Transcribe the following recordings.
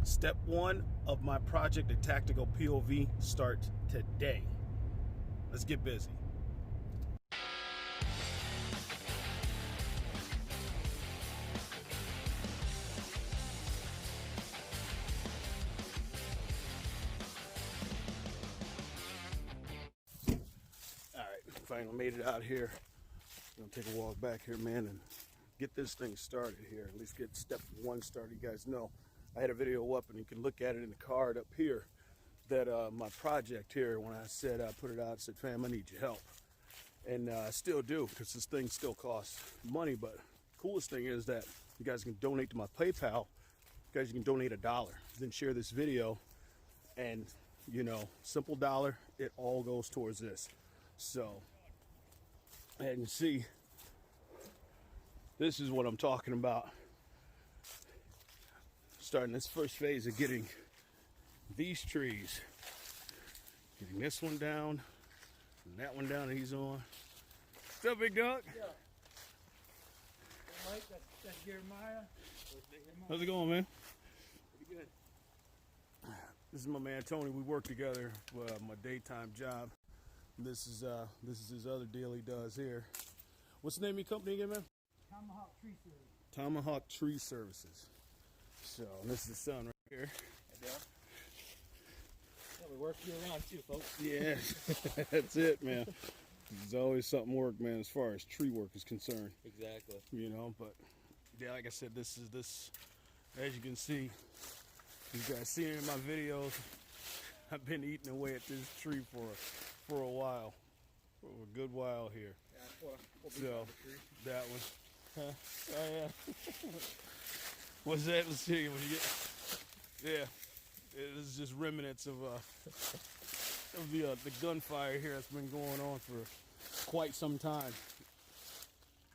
Step one of my project, the tactical POV, starts today. Let's get busy. All right, finally made it out here. I'm gonna take a walk back here, man, and get this thing started here. At least get step one started. You guys know I had a video up, and you can look at it in the card up here. That my project here, when I said I put it out, I said, fam, I need your help. And I still do, because this thing still costs money. But coolest thing is that you guys can donate to my PayPal. You guys can donate $1, then share this video, and you know, simple dollar, it all goes towards this. So, and you see, this is what I'm talking about. Starting this first phase of getting these trees, getting this one down, and that one down that he's on. What's up, big dog? Yeah. Mike, that's Jeremiah. How's it going, man? Pretty good. This is my man Tony. We work together for my daytime job. This is his other deal he does here. What's the name of your company again, man? Tomahawk Tree Service. Tomahawk Tree Services. So this is the sun right here. Yeah, we work year round too, folks. Yeah, that's it, man. There's always something work, man, as far as tree work is concerned. Exactly. You know, but yeah, like I said, this is, as you can see, you guys see it in my videos, I've been eating away at this tree for a while, for a good while here. Yeah, so that one, huh? Oh yeah. What's that? Let's see. When you get, yeah, it is just remnants of the gunfire here that's been going on for quite some time.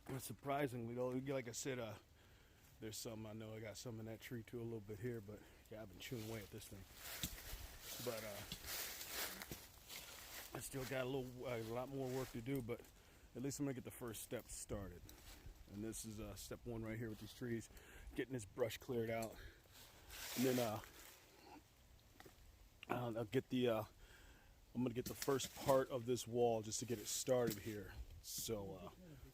And surprisingly, though, like I said, there's some, I know I got some in that tree too, a little bit here, but yeah, I've been chewing away at this thing. But I still got a lot more work to do, but at least I'm gonna get the first steps started. And this is step one right here with these trees, getting this brush cleared out, and then I'll get the I'm gonna get the first part of this wall just to get it started here. So,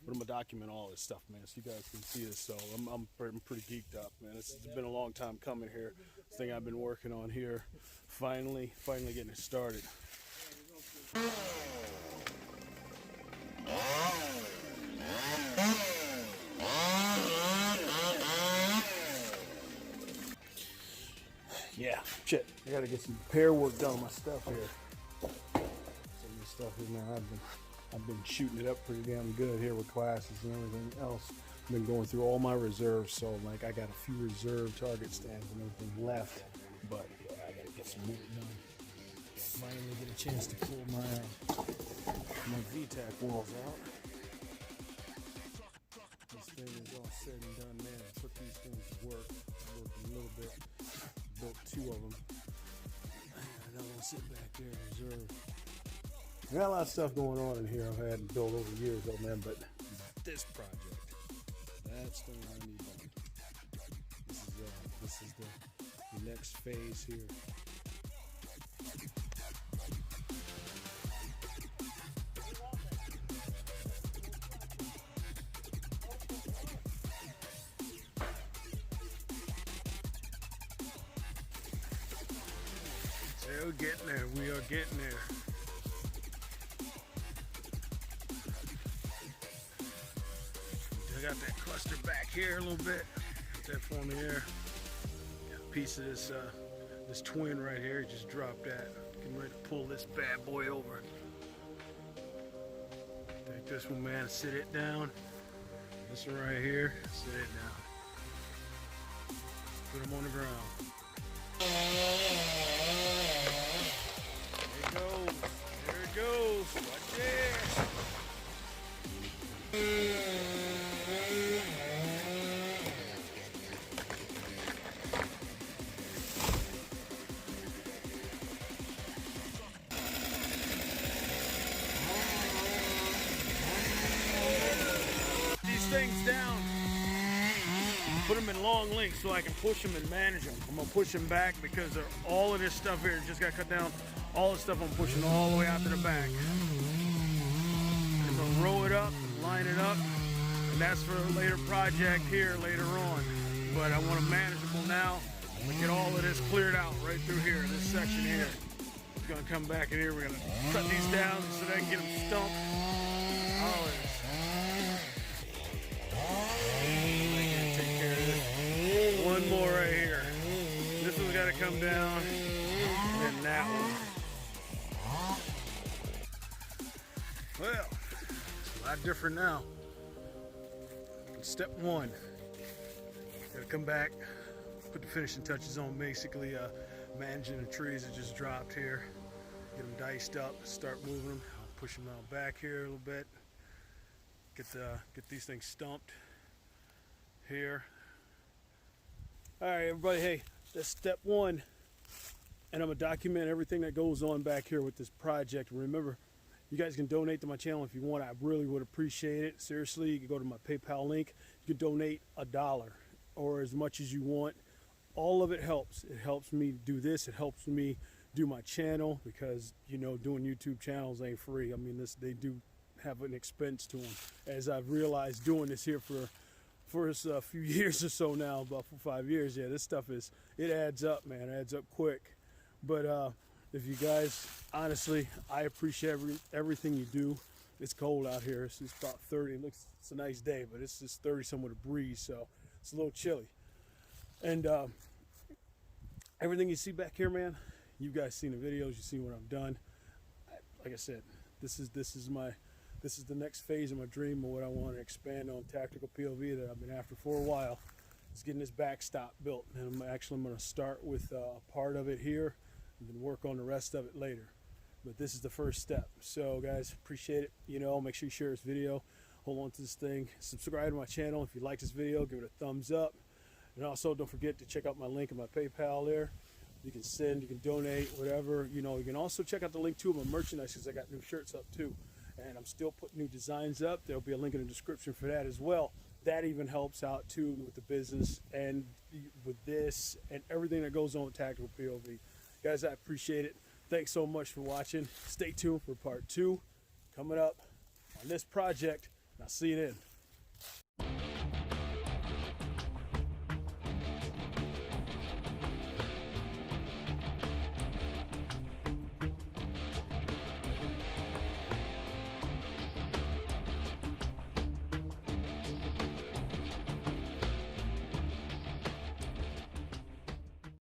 but I'm gonna document all this stuff, man, so you guys can see this. So I'm pretty geeked up, man. It's been a long time coming here. This thing I've been working on here, finally getting it started. Yeah, shit. I gotta get some repair work done on my stuff here. Some of this stuff here, man. I've been shooting it up pretty damn good here with classes and everything else. I've been going through all my reserves, so like I got a few reserve target stands and everything left, but yeah, I gotta get some work done. Finally get a chance to pull my VTAC walls out. This thing is all said and done, man. I put these things to work. I worked a little bit. Built 2 of them. And I'm gonna sit back there and reserve. I got a lot of stuff going on in here I've had to build over years, though, man. But this project, that's the one I need done. This is the next phase here. We're getting there. We are getting there. I got that cluster back here a little bit. Got that for me there. Got a piece of this twin right here. Just dropped that. Getting ready to pull this bad boy over. Take this one, man. Sit it down. This one right here. Sit it down. Put them on the ground. There it goes. Watch this. These things down. Put them in long long links so I can push them and manage them. I'm gonna push them back because all of this stuff here just got cut down. All this stuff I'm pushing all the way out to the back. I'm gonna roll it up, line it up, and that's for a later project here later on. But I want them manageable now. I'm gonna get all of this cleared out right through here, this section here. We're gonna come back in here, we're gonna cut these down so that I can get them stumped. All of this. Take care of this. One more right here. This one's gotta come down, and then that one. Well, it's a lot different now. Step one, gotta come back, put the finishing touches on, basically managing the trees that just dropped here. Get them diced up, start moving them. I'll push them out back here a little bit. Get these things stumped here. All right, everybody, hey, that's step one. And I'm gonna document everything that goes on back here with this project. Remember, you guys can donate to my channel if you want. I really would appreciate it. Seriously, you can go to my PayPal link. You can donate $1 or as much as you want. All of it helps. It helps me do this. It helps me do my channel because, you know, doing YouTube channels ain't free. I mean, they do have an expense to them. As I've realized doing this here for a few years or so now, about 5 years, yeah, this stuff it adds up, man. It adds up quick. But if you guys, honestly, I appreciate everything you do. It's cold out here. It's about 30. It's a nice day, but it's just 30 some with a breeze, so it's a little chilly. And everything you see back here, man, you guys seen the videos. You seen what I've done. Like I said, this is the next phase of my dream of what I want to expand on tactical POV that I've been after for a while. It's getting this backstop built, and I'm going to start with a part of it here and then work on the rest of it later. But this is the first step. So guys, appreciate it. You know, make sure you share this video, hold on to this thing, subscribe to my channel. If you like this video, give it a thumbs up. And also don't forget to check out my link in my PayPal there. You can send, you can donate, whatever. You know, you can also check out the link to my merchandise because I got new shirts up too. And I'm still putting new designs up. There'll be a link in the description for that as well. That even helps out too with the business and with this and everything that goes on with tactical POV. Guys, I appreciate it. Thanks so much for watching. Stay tuned for part 2 coming up on this project. And I'll see you then.